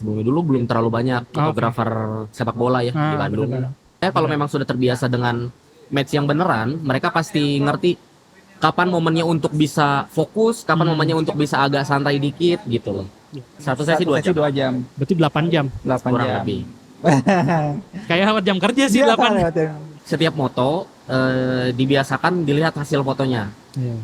Dulu belum terlalu banyak fotografer sepak bola ya di Bandung. Kalau memang sudah terbiasa dengan match yang beneran, mereka pasti ngerti kapan momennya untuk bisa fokus, kapan momennya untuk bisa agak santai dikit gitu loh. Satu sesi 2 jam. 2 jam. Berarti 8 jam. 8 Kurang jam. lebih. Kayak jam kerja sih Iya, 8. Setiap moto dibiasakan dilihat hasil fotonya. Iya.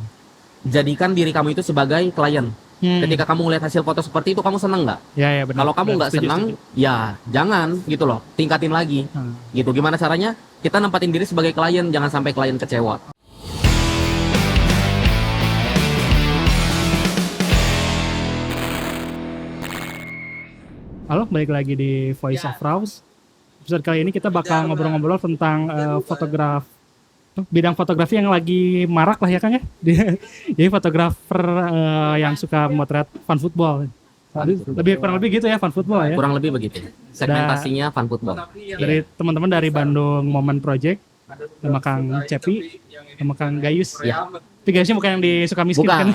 Jadikan diri kamu itu sebagai klien. Ketika kamu melihat hasil foto seperti itu, kamu seneng nggak? Ya benar. Kalau kamu nggak senang, ya jangan gitu loh. Tingkatin lagi. Gitu. Gimana caranya? Kita nempatin diri sebagai klien, jangan sampai klien kecewa. Halo, balik lagi di Voice of Raus. Episode kali ini kita bakal ngobrol-ngobrol tentang bidang fotografi yang lagi marak lah ya Kang ya. Jadi fotografer yang suka motret fan football. Kurang lebih gitu ya, fan football ya. Kurang lebih begitu. Segmentasinya fan football. Dari teman-teman dari Bandung Moment Project, sama Kang Cepi, sama Kang Gayus. Ya. Tapi Gayusnya bukan yang di Sukamiskin Bukan.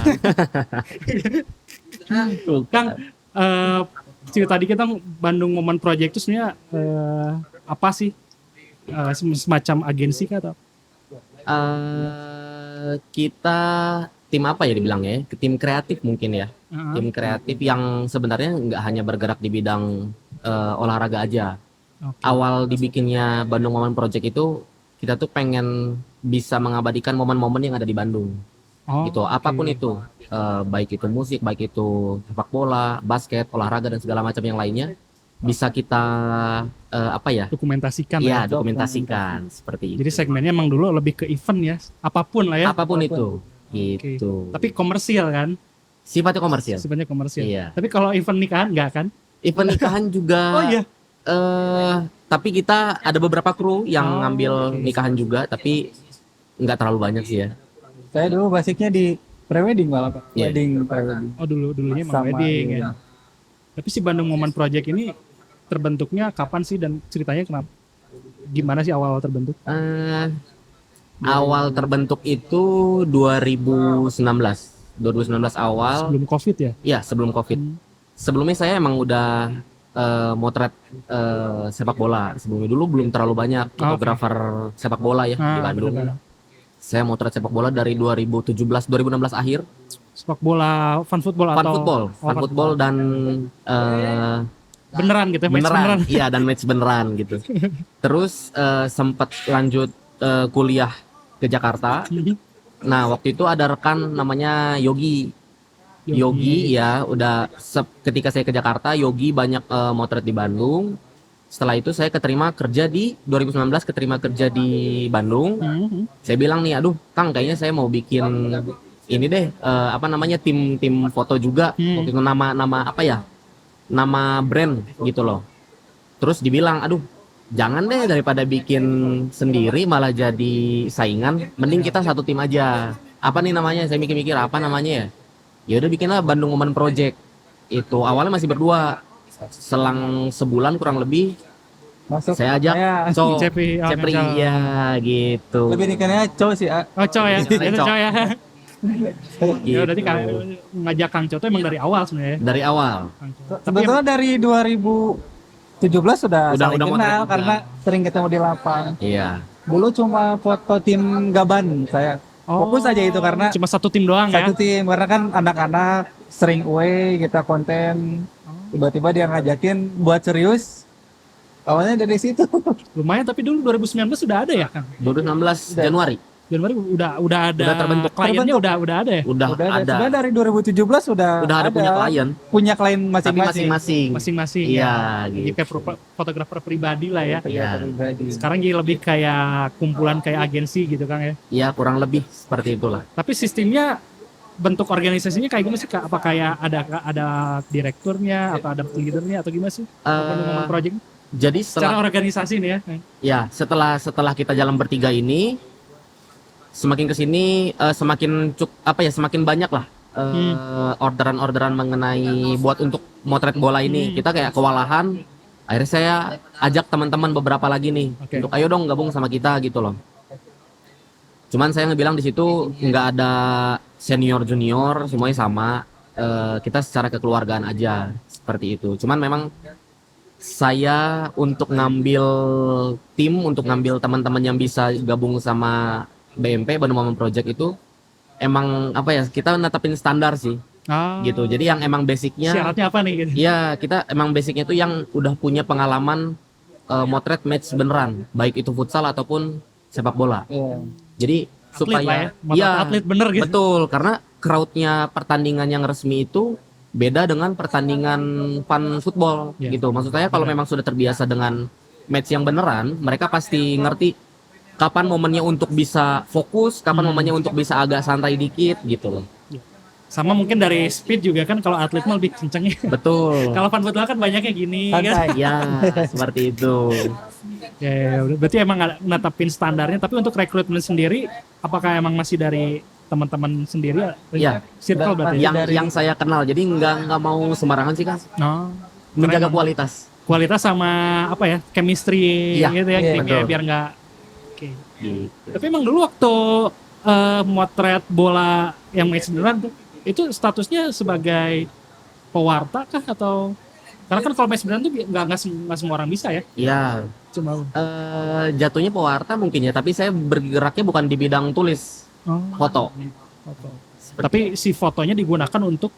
kan? Kang, cerita dikit dong, Bandung Moment Project itu sebenarnya apa sih? Semacam agensi kah atau? Kita tim apa ya dibilangnya ya? Tim kreatif mungkin ya. Tim kreatif yang sebenarnya nggak hanya bergerak di bidang olahraga aja. Okay. Awal dibikinnya Bandung Moment Project itu kita tuh pengen bisa mengabadikan momen-momen yang ada di Bandung. Gitu, apapun itu, baik itu musik, baik itu sepak bola, basket, olahraga dan segala macam yang lainnya bisa kita Dokumentasikan. Iya, dokumentasikan seperti itu. Jadi segmennya emang dulu lebih ke event ya, apapun lah ya. Apapun itu, gitu. Tapi komersial kan? Sifatnya komersial. Sifatnya komersial. Iya. Tapi kalau event nikahan enggak kan? Event nikahan juga. Oh iya. Tapi kita ada beberapa kru yang ngambil nikahan juga, tapi nggak terlalu banyak sih ya. Saya dulu basicnya di prewedding malah Pak. Yeah. Wedding prewedding. Oh dulunya emang wedding ya. Tapi si Bandung Moment Project ini terbentuknya kapan sih dan ceritanya kenapa? Gimana sih awal terbentuk? Awal terbentuk itu 2019 awal. Sebelum COVID ya? Iya, sebelum COVID. Sebelumnya saya emang udah motret sepak bola. Sebelumnya dulu belum terlalu banyak fotografer sepak bola ya di Bandung. Bener-bener. Saya motret sepak bola dari 2016 akhir. Sepak bola, fan football atau? Fan football dan beneran gitu ya, match beneran. Iya, dan match beneran gitu. Terus sempat lanjut kuliah ke Jakarta. Nah, waktu itu ada rekan namanya Yogi ya, ketika saya ke Jakarta, Yogi banyak motret di Bandung. Setelah itu saya keterima kerja di 2019 di Bandung. Saya bilang nih, aduh Kang, kayaknya saya mau bikin ini deh, tim foto juga. Waktu itu nama brand gitu loh. Terus dibilang, aduh jangan deh, daripada bikin sendiri malah jadi saingan, mending kita satu tim aja. Apa nih namanya? Saya mikir-mikir apa namanya ya. Ya udah bikinlah Bandung Moment Project. Itu awalnya masih berdua. Selang sebulan kurang lebih Masuk. saya ajak Cepri ya gitu. Lebih dikenalnya Cow sih. Cow ya. Itu Cow ya. Gitu. Ya berarti ngajak Kang Cow itu emang dari awal sebenarnya. Dari awal. Sebetulnya dari 2017 sudah saling kenal karena sering ketemu di lapang. Iya. Dulu cuma foto tim Gaban saya. Fokus aja itu karena cuma satu tim doang ya. Satu tim karena kan anak-anak sering away kita konten. Tiba-tiba dia ngajakin buat serius. Awalnya dari situ. Lumayan, tapi dulu 2019 sudah ada ya Kang? 2016 Januari udah ada. Udah terbentuk. Kliennya udah ada ya? Udah ada. Sebenarnya dari 2017 udah ada punya klien. Punya klien masing-masing. Masing-masing. Iya, ya. Gitu. Kayak fotografer pribadi lah ya. Iya. Sekarang jadi lebih kayak kumpulan kayak agensi gitu Kang ya. Iya, kurang lebih seperti itulah. Tapi sistemnya, bentuk organisasinya kayak gimana sih Kak? Apa kayak ada direkturnya atau ada leadernya atau gimana sih? Bandung Project. Jadi secara organisasi nih ya. Ya, setelah kita jalan bertiga ini, semakin kesini semakin banyak lah orderan-orderan mengenai buat untuk motret bola ini. Kita kayak kewalahan. Akhirnya saya ajak teman-teman beberapa lagi nih untuk ayo dong gabung sama kita gitu loh. Cuman saya ngebilang di situ nggak ada senior junior, semuanya sama. Kita secara kekeluargaan aja seperti itu. Cuman memang saya untuk ngambil tim, untuk ngambil teman-teman yang bisa gabung sama BMP Bandung Moment Project itu emang apa ya, kita netapin standar sih gitu. Jadi yang emang basicnya, Syaratnya apa nih gitu? ya kita emang basicnya itu yang udah punya pengalaman motret match beneran, baik itu futsal ataupun sepak bola. Iya. Jadi Atlet supaya lah ya, motret atlet bener gitu. betul, karena crowdnya pertandingan yang resmi itu beda dengan pertandingan fun football Ya. gitu. Maksud saya kalau memang sudah terbiasa dengan match yang beneran, mereka pasti ngerti kapan momennya untuk bisa fokus, kapan momennya untuk bisa agak santai dikit gitu loh. Sama mungkin dari speed juga kan, kalau atlet mah lebih kenceng ya. Betul. Kalau fun football kan banyaknya gini kan. Santai. Ya, seperti itu. Ya, udah. Berarti emang nggak netapin standarnya. Tapi untuk rekrutmen sendiri, apakah emang masih dari teman-teman sendiri? Iya. Circle berarti. Iya. Yang Dari- yang saya kenal, jadi nggak mau sembarangan sih kan, Oh, menjaga emang kualitas. kualitas sama apa ya, chemistry Iya, gitu ya, iya, timnya, betul. biar nggak. Oke. Gitu. Tapi emang dulu waktu motret bola yang match beneran tuh, itu statusnya sebagai pewarta kah atau? Karena kan kalau match beneran tuh nggak semua orang bisa ya. Iya, Cuma. jatuhnya pewarta mungkin ya, tapi saya bergeraknya bukan di bidang tulis, Oh, foto. foto. Tapi si fotonya digunakan untuk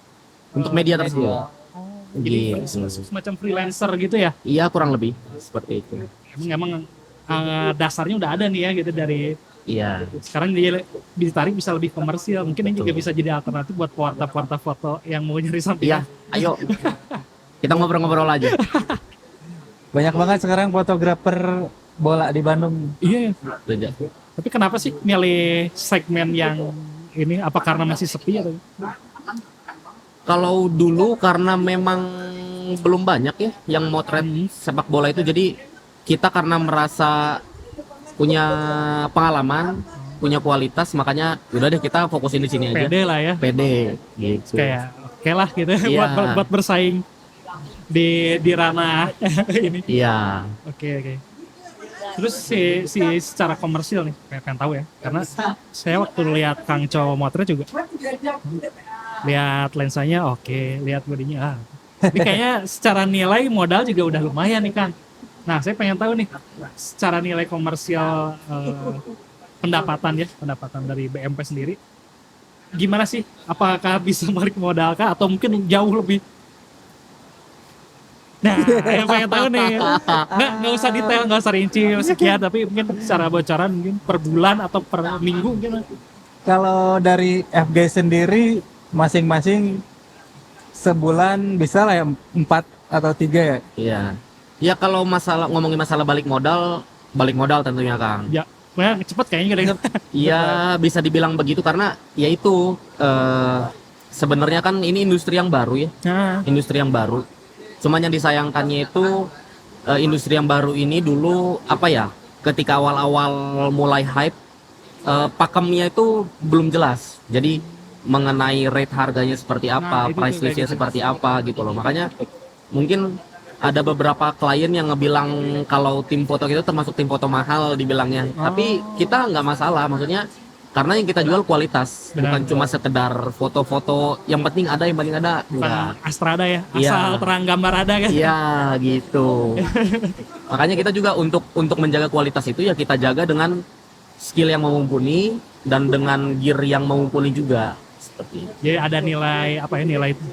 Untuk media tersebut. jadi Gitu. semacam freelancer gitu ya. Iya, kurang lebih seperti itu. Emang dasarnya udah ada nih ya gitu dari Iya, sekarang dia ditarik bisa lebih komersial. Mungkin ini juga bisa jadi alternatif buat pewarta-pewarta foto yang mau nyari iya. sampingan. Ayo, kita ngobrol-ngobrol aja. Banyak banget sekarang fotografer bola di Bandung. Iya. Aja. Tapi kenapa sih milih segmen yang ini? Apa karena masih sepi atau? Kalau dulu karena memang belum banyak ya yang motret sepak bola itu, jadi kita karena merasa punya pengalaman, punya kualitas, makanya udah deh kita fokusin di sini aja. Pede lah ya. Pede gitu. Kayak oke lah gitu Iya. buat bersaing di ranah ini. Iya. Oke. Terus si secara komersil nih, pengen tahu ya. Karena saya waktu lihat Kang Chow motret juga, lihat lensanya oke, lihat bodinya. Ini kayaknya secara nilai modal juga udah lumayan nih Kang. Nah, saya pengen tahu nih, secara nilai komersial pendapatan dari BMP sendiri, gimana sih? Apakah bisa balik modal kah? Atau mungkin jauh lebih? Nah, yang pengen tahu nih, nggak usah detail, nggak usah rinci sekian, tapi mungkin secara bocoran mungkin per bulan atau per minggu mungkin. Kalau dari FG sendiri masing-masing sebulan bisa lah ya 4 atau 3 ya. Iya. Ya kalau ngomongin masalah balik modal tentunya Kang. Ya, pokoknya cepet kayaknya kadang. Iya, bisa dibilang begitu karena ya itu sebenarnya kan ini industri yang baru ya, Nah, industri yang baru. Cuman yang disayangkannya itu industri yang baru ini dulu apa ya, ketika awal-awal mulai hype, pakemnya itu belum jelas. Jadi mengenai rate harganya seperti apa, Nah, itu price tuh kayak listnya gitu. seperti apa gitu loh. Makanya mungkin ada beberapa klien yang ngebilang kalau tim foto kita termasuk tim foto mahal dibilangnya. Tapi kita nggak masalah, maksudnya karena yang kita jual kualitas, bukan Benar. cuma sekedar foto-foto yang penting ada. Enggak. bukan Astrada ya, Iya. asal terang gambar ada kan. Iya gitu. Makanya kita juga untuk menjaga kualitas itu ya kita jaga dengan skill yang mumpuni dan dengan gear yang mumpuni juga seperti itu. Jadi ada nilai apa ya,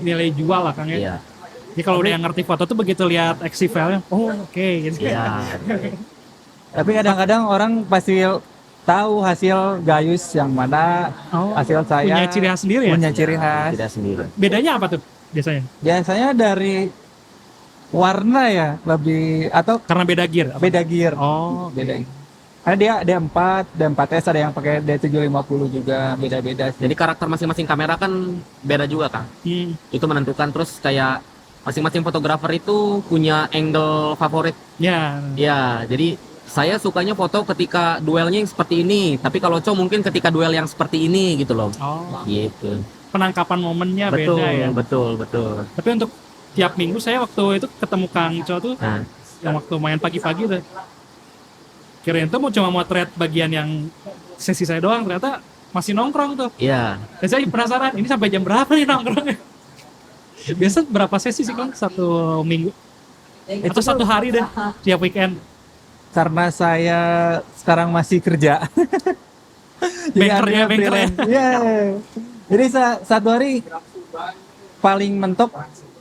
nilai jual lah Kang ya. Iya. Jadi kalau udah yang ngerti foto tuh begitu lihat XC file-nya, oh oke gitu. Iya. Tapi kadang-kadang orang pasti tahu hasil Gayus yang mana, Oh, hasil saya punya ciri khas sendiri ya. punya ciri khas. Tidak sendiri. Bedanya apa tuh biasanya? Biasanya dari warna ya, lebih atau Karena beda gear. apa? beda gear. Oh, Beda. Karena dia D4, D4S ada yang pakai D750 juga, beda-beda sih. Jadi karakter masing-masing kamera kan beda juga Kang. Itu menentukan, terus kayak masing-masing fotografer itu punya angle favorit. ya. Ya, jadi saya sukanya foto ketika duelnya yang seperti ini, tapi kalau Chow mungkin ketika duel yang seperti ini gitu loh. Oh, Gitu. penangkapan momennya Betul, beda ya. betul. Tapi untuk tiap minggu saya waktu itu ketemu Kang Cho tuh, Nah, yang waktu main pagi-pagi tuh. Kirain tuh mau cuma motret bagian yang sesi saya doang, ternyata masih nongkrong tuh. iya. Dan saya penasaran, ini sampai jam berapa nih nongkrongnya? Biasa berapa sesi sih Kang satu minggu Itu atau satu tuh hari deh tiap weekend? karena saya sekarang masih kerja. Jadi Bankernya, ambil bankernya. freelance. Iya. Jadi satu hari paling mentok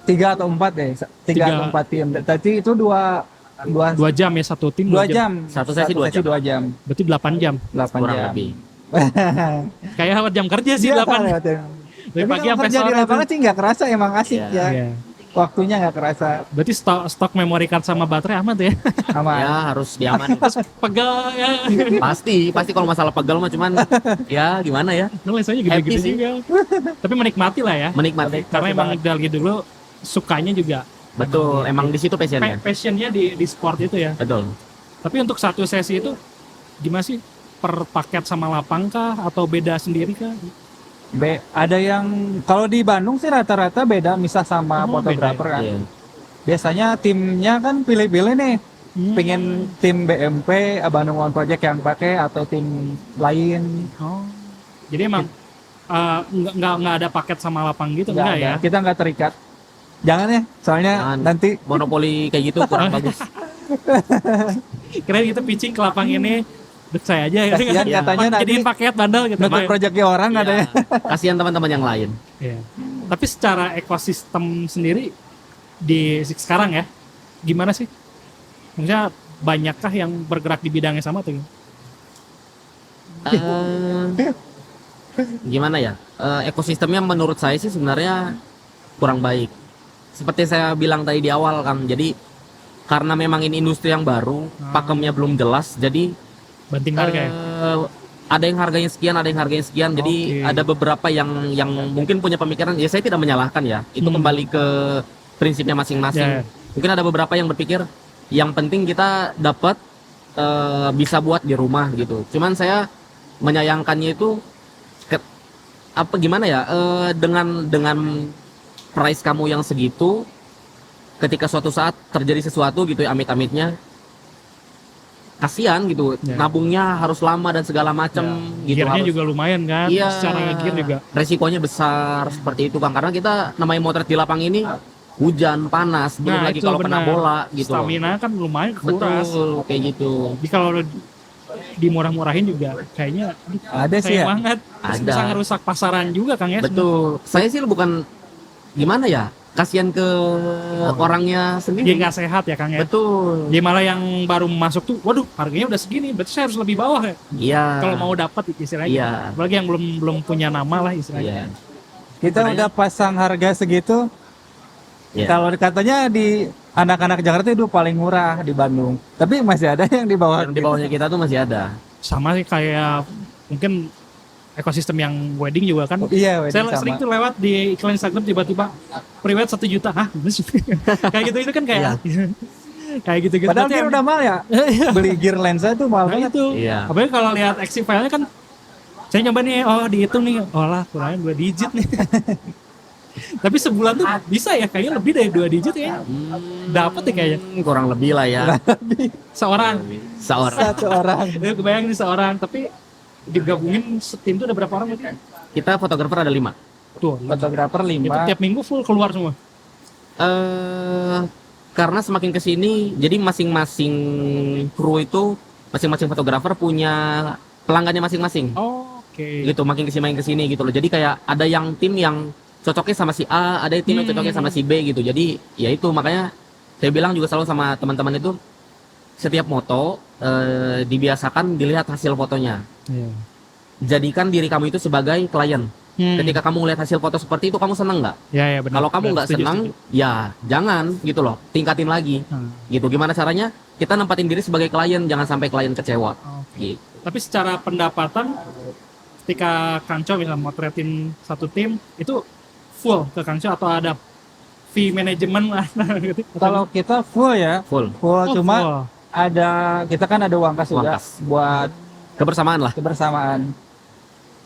3 atau 4 deh. 3 Tiga. atau 4 tim. Tadi itu dua 2 jam ya satu tim 2 jam. Satu sesi 2 jam. 2 jam. berarti 8 jam 8 kurang jam. lebih. kayak jam kerja sih Iya, 8 lewat ya. dari Tapi pagi kalau sampai kerja di sore lapangan tuh. sih nggak kerasa, emang asik Iya. ya. Iya. Waktunya nggak kerasa. Berarti stok memory card sama baterai amat ya. Aman. Ya harus diaman. Pegel ya. Pasti kalau masalah pegal mah cuman ya gimana ya? Nulisannya Happy gede-gede sih. juga. Tapi menikmati lah ya. Menikmati. Karena emang dari dulu sukanya juga. Betul, emang di situ passionnya. Passionnya di sport itu ya. Betul. Tapi untuk satu sesi itu gimana sih? Per paket sama lapang kah? Atau beda sendiri kah? Ada yang kalau di Bandung sih rata-rata beda misah sama Oh, fotografer kan. Iya. Biasanya timnya kan pilih-pilih nih. Hmm. Pengen tim BMP, Bandung One Project yang pakai atau tim lain. Oh. Jadi emang nggak ada paket sama lapang gitu Nggak enggak ada. ya? Kita nggak terikat. Jangan ya, soalnya Jangan. nanti Monopoli kayak gitu kurang bagus. Keren gitu pitching ke lapang ini. Dek saya aja ya. kasihan Iya. katanya nanti Jadiin paket bandel gitu. nutup proyeknya orang ada ya. Kasihan teman-teman yang lain. Iya. Tapi secara ekosistem sendiri di sekarang ya, gimana sih? Maksudnya banyakkah yang bergerak di bidangnya sama tuh? Eh, gimana ya? Ekosistemnya menurut saya sih sebenarnya kurang baik. Seperti saya bilang tadi di awal kan, jadi karena memang ini industri yang baru, pakemnya belum jelas, jadi Banting harga ya? ada yang harganya sekian, ada yang harganya sekian. Jadi Oke. ada beberapa yang mungkin punya pemikiran, ya saya tidak menyalahkan ya. Itu Hmm. kembali ke prinsipnya Ya. masing-masing. Mungkin ada beberapa yang berpikir yang penting kita dapat bisa buat di rumah gitu. Cuman saya menyayangkannya itu apa gimana ya? Dengan price kamu yang segitu, ketika suatu saat terjadi sesuatu gitu ya, amit-amitnya kasihan gitu, Ya. nabungnya harus lama dan segala macam gitu. Gearnya Harus- juga lumayan kan? Iya. Secara gear juga. resikonya besar seperti itu Kang, karena kita namanya motret di lapang ini hujan panas, belum Nah, lagi itu kalau kena benar. bola gitu loh. Stamina kan lumayan kuras. Betul kayak gitu. Jadi kalau dimurah-murahin juga kayaknya aduh, Ada sih sayang ya. banget. Terus Ada. bisa ngerusak pasaran juga Kang ya? Betul, saya sih bukan gimana ya, kasihan ke orangnya Dia sendiri. nggak sehat ya Kang ya? Betul. Dia malah yang baru masuk tuh, waduh harganya udah segini, berarti saya harus lebih bawah ya? Iya. Kalau mau dapat istilahnya. Iya. Apalagi yang belum punya nama lah istilahnya. Iya. Kita Sebenarnya- udah pasang harga segitu. Iya. Kalau katanya di anak-anak Jakarta itu paling murah di Bandung. Tapi masih ada yang di bawah. Yang di bawahnya kita tuh masih ada. Sama sih kayak mungkin ekosistem yang wedding juga kan. Iya, wedding Saya sama. sering tuh lewat di iklan Instagram tiba-tiba pre-wed 1 juta. Hah? Gimana sih? Kayak gitu itu kan kayak kayak gitu-gitu. Padahal Berarti dia yang- udah mahal ya. Beli gear lensa itu mahal Nah banget. itu. Iya. Apalagi kalau lihat XC file-nya kan saya nyoba nih, oh dihitung nih, oh lah kurangnya 2 digit nih. Tapi sebulan tuh bisa ya, kayaknya lebih dari 2 digit ya. Dapat ya kayaknya. Kurang lebih lah ya. Seorang. Seorang. Satu orang. Kebayang nih seorang, tapi digabungin setim tuh ada berapa orang berarti? Kita fotografer ada 5. Tuh, Fotografer itu 5. tiap minggu full keluar semua. Karena semakin kesini, jadi masing-masing kru itu, masing-masing fotografer punya pelanggannya masing-masing. Oke. Gitu, makin kesini gitu loh. Jadi kayak ada yang tim yang cocoknya sama si A, ada tim yang cocoknya sama si B gitu. Jadi ya itu makanya saya bilang juga selalu sama teman-teman itu, setiap moto dibiasakan dilihat hasil fotonya. Iya. Jadikan diri kamu itu sebagai klien. Ketika kamu melihat hasil foto seperti itu, kamu seneng nggak? Ya benar. Kalau kamu Benar, nggak setuju, senang, setuju. ya jangan gitu loh. Tingkatin lagi. Gitu. Gimana caranya? Kita nempatin diri sebagai klien, jangan sampai klien kecewa. Oke. Gitu. Tapi secara pendapatan ketika Kang Cho misalnya motretin satu tim itu full ke Kang Cho atau ada fee manajemen lah gitu? Kalau kita full ya, Full. full Oh, cuma full. ada kita kan ada uang kas juga Uang kas. buat Kebersamaan lah. kebersamaan.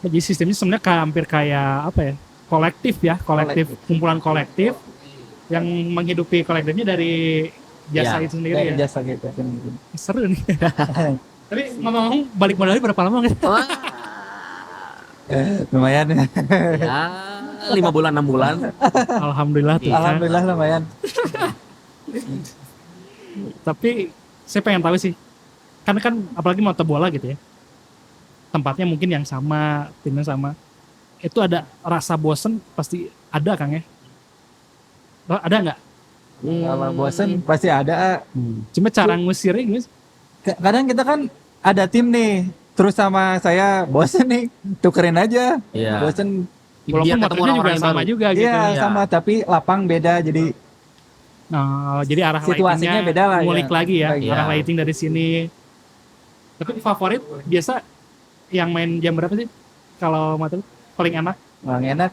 Jadi sistemnya sebenarnya hampir kayak apa ya? Kolektif ya, kolektif, kumpulan kolektif yang menghidupi kolektifnya dari jasa Iya. itu sendiri Dari ya. jasa gitu. Seru nih. Tapi ngomong-ngomong balik modalnya berapa lama nggak? Wah, Lumayan ya. ya 5 bulan 6 bulan. Alhamdulillah tuh. Iya. Alhamdulillah lumayan. Tapi saya pengen tahu sih, karena kan apalagi motor bola gitu ya, tempatnya mungkin yang sama, timnya sama, itu ada rasa bosen pasti ada Kang ya? Ada nggak? Kalau bosen pasti ada. Cuma cara ngusirnya gimana sih? Kadang kita kan ada tim nih, terus sama saya bosen nih, tukerin aja. Iya. Bosen. Walaupun Biar ketemu motornya juga orang-orang yang sama baru. juga gitu. Iya Iya. sama, tapi lapang beda. Jadi Nah, jadi arah Situasinya lightingnya beda lah ya. ngulik lagi ya, Iya. arah lighting dari sini. Tapi favorit biasa yang main jam berapa sih? Kalau motor paling enak Bang enak.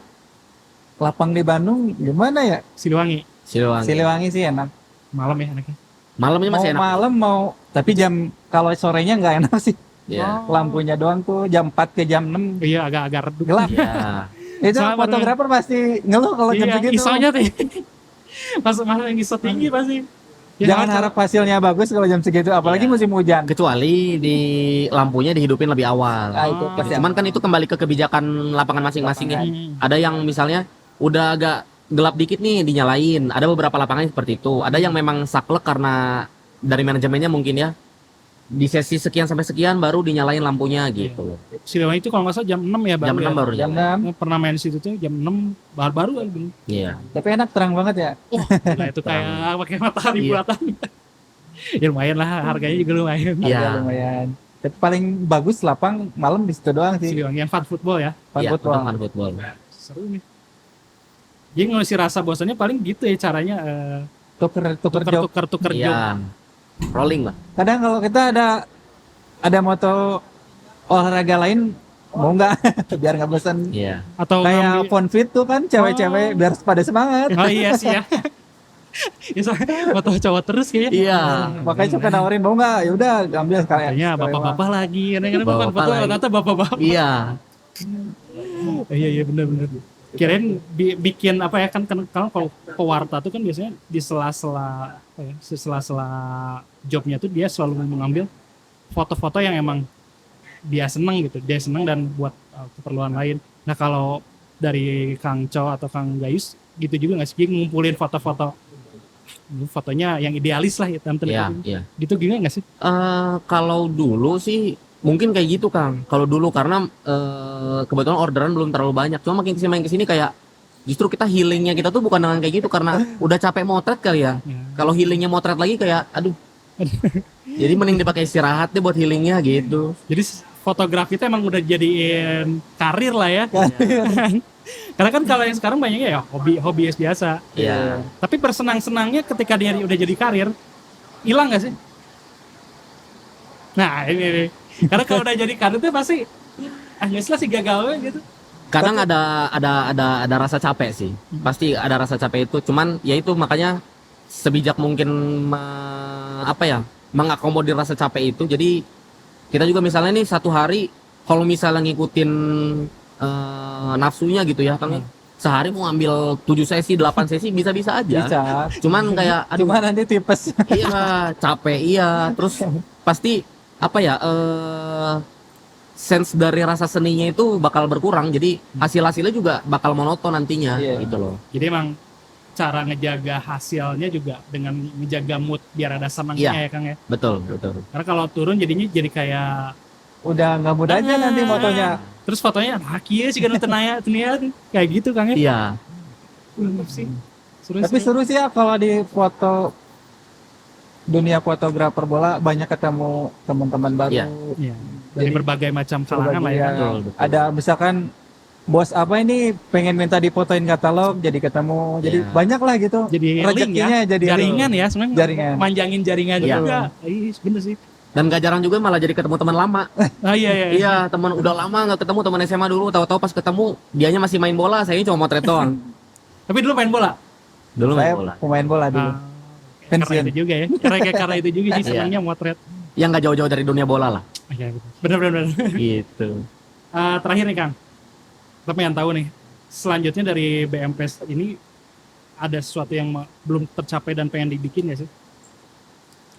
Lapang di Bandung gimana ya? Siliwangi, Siliwangi. Siliwangi sih enak. malam ya enaknya. Malamnya Mau masih enak. malam mau, tapi jam kalau sorenya nggak enak sih. Iya. Lampunya doang tuh jam 4 ke jam 6 Iya agak-agak redup. gelap. Iya. Itu Soalnya fotografer pasti ngeluh kalau jam Iya, segitu. ISO-nya tuh. Masuk yang ISO tinggi pasti. Ya, Jangan harap hasilnya bagus kalau jam segitu, apalagi Iya. musim hujan. Kecuali di lampunya dihidupin lebih awal. Ah, itu Ah. pasti. Cuman kan itu kembali ke kebijakan lapangan masing-masing ya. Hmm. Ada yang misalnya udah agak gelap dikit nih dinyalain. Ada beberapa lapangan yang seperti itu. Ada yang memang saklek karena dari manajemennya mungkin ya. Di sesi sekian sampai sekian baru dinyalain lampunya gitu. Siliwangi itu kalau nggak salah jam 6 ya baru. Jam 6 ya. baru Jam jalan. 6. Pernah main di situ tuh jam 6 baru-baru kan. Iya. Tapi enak, terang banget ya. Nah itu kayak pakai matahari Iya. buatan. Ya lumayan lah, harganya juga lumayan. Iya. Harga lumayan. Tapi paling bagus lapang malam di situ doang sih. Siliwangi yang fun football ya. Fun Iya, football. fun football. Seru nih. Jadi ngusir rasa bosannya paling gitu ya caranya, Tuker job. tuker job. Iya. Rolling lah. Kadang kalau kita ada moto olahraga lain, mau nggak biar nggak bosan. Iya. Atau Kayak ngambil- Phone Fit tuh kan cewek-cewek biar pada semangat. Oh iya sih ya. Ya soalnya foto cowok terus kayaknya. Iya. Makanya suka nawarin mau nggak, ya udah ambil sekalian. Katanya bapak-bapak lagi, kadang-kadang bukan Bapak-bapak foto lagi. ternyata bapak-bapak. Iya. Iya benar-benar. Kirain bikin apa ya kan kalau pewarta tuh kan biasanya di sela-sela apa ya, di sela-sela jobnya tuh dia selalu mengambil foto-foto yang emang dia seneng gitu, dia seneng dan buat keperluan lain. Nah kalau dari Kang Chow atau Kang Gayus gitu juga nggak sih, dia ngumpulin foto-foto, fotonya yang idealis lah ya, Iya, iya. gitu gimana nggak sih? Kalau dulu sih mungkin kayak gitu Kang. Kalau dulu karena kebetulan orderan belum terlalu banyak. Cuma makin kesini kayak justru kita healingnya kita tuh bukan dengan kayak gitu karena udah capek motret kali ya. Ya. Kalau healingnya motret lagi kayak aduh. Jadi mending dipakai istirahat deh buat healingnya gitu. Jadi fotografi itu emang udah jadiin karir lah ya. Karena kan kalau yang sekarang banyaknya ya hobi biasa. Iya. Tapi bersenang-senangnya ketika dia udah jadi karir, hilang nggak sih? Nah ini nih. Karena kalau udah jadi karir tuh pasti biasalah sih gagalnya gitu. Kadang ada rasa capek sih. Pasti ada rasa capek itu. Cuman ya itu makanya sebijak mungkin mengakomodir rasa capek itu. Jadi kita juga misalnya nih satu hari kalau misalnya ngikutin nafsunya gitu ya Kang. Sehari mau ambil 7 sesi, 8 sesi bisa-bisa aja. Bisa. Cuman kayak aduh Cuma nanti tipes. iya, capek iya. Terus pasti sense dari rasa seninya itu bakal berkurang. Jadi hasilnya juga bakal monoton nantinya Iya. gitu loh. Jadi emang cara ngejaga hasilnya juga dengan menjaga mood biar ada senangnya Iya. ya Kang ya. Betul. Karena kalau turun jadinya jadi kayak Udah nggak mudah aja nanti motonya. terus fotonya kieu sih kan tenaya kayak gitu Kang ya. Iya. Sih. Seru Tapi sih. seru sih ya kalau di foto dunia fotografer bola banyak ketemu teman-teman baru. Iya. Iya. Dari Jadi, berbagai macam kalangan lah ya. Berbagai, Betul, betul. Ada misalkan bos apa ini pengen minta difotoin katalog jadi ketemu. Jadi Iya. banyak lah gitu. Jadi link Rezekinya ya. jadi Jaringan ya sebenarnya. Jaringan. Manjangin jaringan Iya. juga. Iya bener sih. Dan gak jarang juga malah jadi ketemu teman lama. Ah iya. Iya, teman udah lama nggak ketemu, teman SMA dulu, tahu-tahu pas ketemu dianya masih main bola, saya cuma motret doang. Tapi dulu main bola. Dulu main Saya bola. pemain bola dulu. Karena Pensiun. itu juga ya. Karena itu juga sih Iya. senangnya motret. Yang nggak jauh-jauh dari dunia bola lah. Iya bener. Gitu. Terakhir nih Kang. Kita pengen tahu nih. Selanjutnya dari BMPS ini ada sesuatu yang belum tercapai dan pengen dibikin ya sih?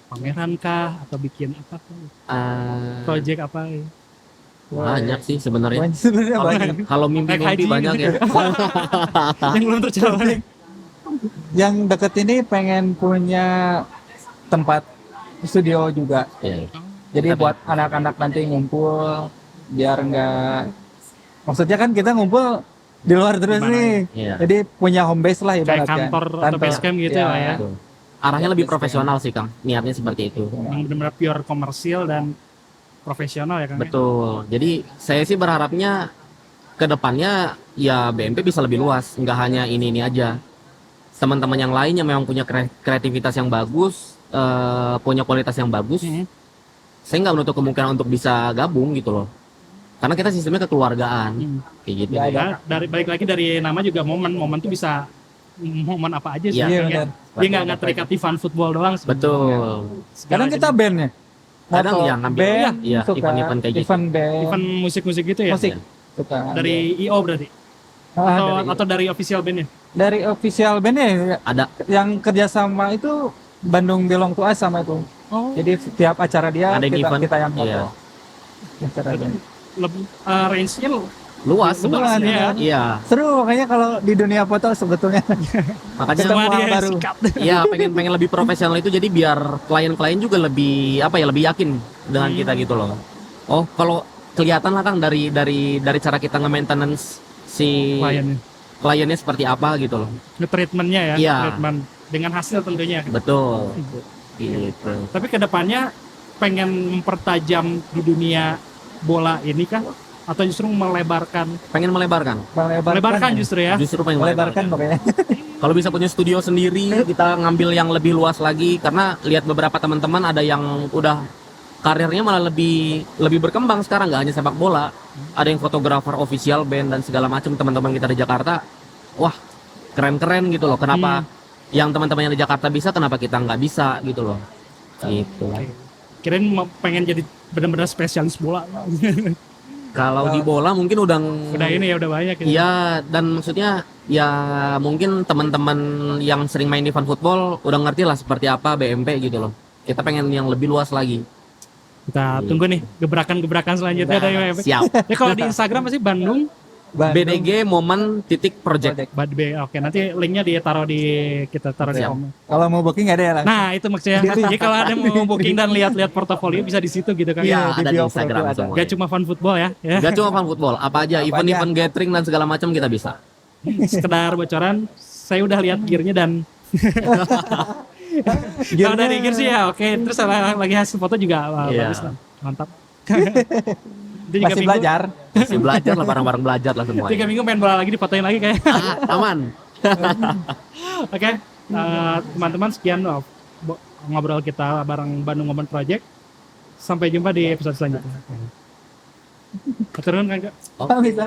Pameran kah atau bikin apa? Eh, Project apa? Ya? Banyak sih sebenarnya. Sebenarnya banyak. Kalau mimpi-mimpi Naik haji banyak gitu. ya. Yang belum tercapai. Yang deket ini pengen punya tempat studio juga. Iya. Jadi Tapi- buat anak-anak nanti ngumpul biar nggak, maksudnya kan kita ngumpul di luar terus Gimana? nih. Iya. Jadi punya home base lah Kayak ibaratnya. kantor atau base camp gitu lah ya. Betul. Arahnya lebih profesional sih Kang. Niatnya seperti itu. Yang benar-benar pure komersil dan profesional ya Kang. ya? Betul. Jadi saya sih berharapnya ke depannya ya BMP bisa lebih luas, nggak hanya ini aja. Teman-teman yang lain yang memang punya kreativitas yang bagus, punya kualitas yang bagus, Mhm. saya nggak menutup kemungkinan untuk bisa gabung gitu loh. Karena kita sistemnya kekeluargaan, Hmm. kayak gitu. Ya, Ya, dari balik lagi dari nama juga momen tuh bisa momen apa aja sih. Iya, Iya Kang, ya. benar. Dia nggak terikat di fun football doang. sebenarnya. Betul. Segala Kadang kita jenis. band ya. Kadang Moto ya ngambil band, iya, suka event-event kayak gitu. event band, Event musik-musik gitu ya. musik Iya. suka. Dari IO berarti. Ah, Atau dari official bandnya. dari official band ya, Ada yang kerjasama itu Bandung Belong to Us sama itu. Oh. Jadi setiap acara dia Ada kita, event. kita yang foto. Iya. Acara dia. Lebih range-nya luas Luas, sebenarnya. ya. Iya, Seru makanya kalau di dunia foto sebetulnya. makanya Ketemu semua dia baru. sikat. iya pengen lebih profesional itu jadi biar klien-klien juga lebih apa ya lebih yakin dengan kita gitu loh. Oh, kalau kelihatan lah Kang dari cara kita nge-maintenance si Kliennya. kliennya seperti apa gitu loh. Treatmentnya ya. Iya. Treatment dengan hasil tentunya. Betul. Gitu. Tapi kedepannya pengen mempertajam di dunia bola ini kah? Atau justru melebarkan? Pengen melebarkan. Melebarkan justru ya. Justru pengen Melebarkan pokoknya. Kalau bisa punya studio sendiri, kita ngambil yang lebih luas lagi karena lihat beberapa teman-teman ada yang udah karirnya malah lebih berkembang sekarang, nggak hanya sepak bola. Ada yang fotografer official band dan segala macam teman-teman kita di Jakarta. Wah, keren-keren gitu loh. Kenapa yang teman-teman yang di Jakarta bisa, kenapa kita nggak bisa gitu loh. Gitu. Kirain pengen jadi benar-benar spesialis bola. Kalau di bola mungkin udah Udah ini ya udah banyak ya. Iya, dan maksudnya ya mungkin teman-teman yang sering main di fun football udah ngerti lah seperti apa BMP gitu loh. Kita pengen yang lebih luas lagi. Kita tunggu nih gebrakan-gebrakan selanjutnya dari WP. Siap. Ya kalau di Instagram pasti Bandung BDG Momen titik project. Badbe. Oke, nanti linknya kita taruh di Siap. komen. Kalau mau booking ada ya lah. Nah, itu maksudnya. Jadi kalau ada mau booking dan lihat-lihat portofolio bisa di situ gitu kan. Iya, di ada di bio Instagram profil ada. semua. Gak cuma fun football ya. Gak cuma fun football, apa aja, Apa event-event gathering dan segala macam kita bisa. Sekedar bocoran, saya udah lihat gearnya dan kalau dari gear sih ya oke. Terus lagi hasil foto juga wah, Iya. bagus lah. Mantap. Dia Masih belajar. Masih belajar lah, bareng-bareng belajar lah semua. 3 minggu main bola lagi difotoin lagi kayak. Aman. Oke, teman-teman sekian ngobrol kita bareng Bandung Moment Project. Sampai jumpa di episode selanjutnya. Atur nuhun, Kang. Bisa.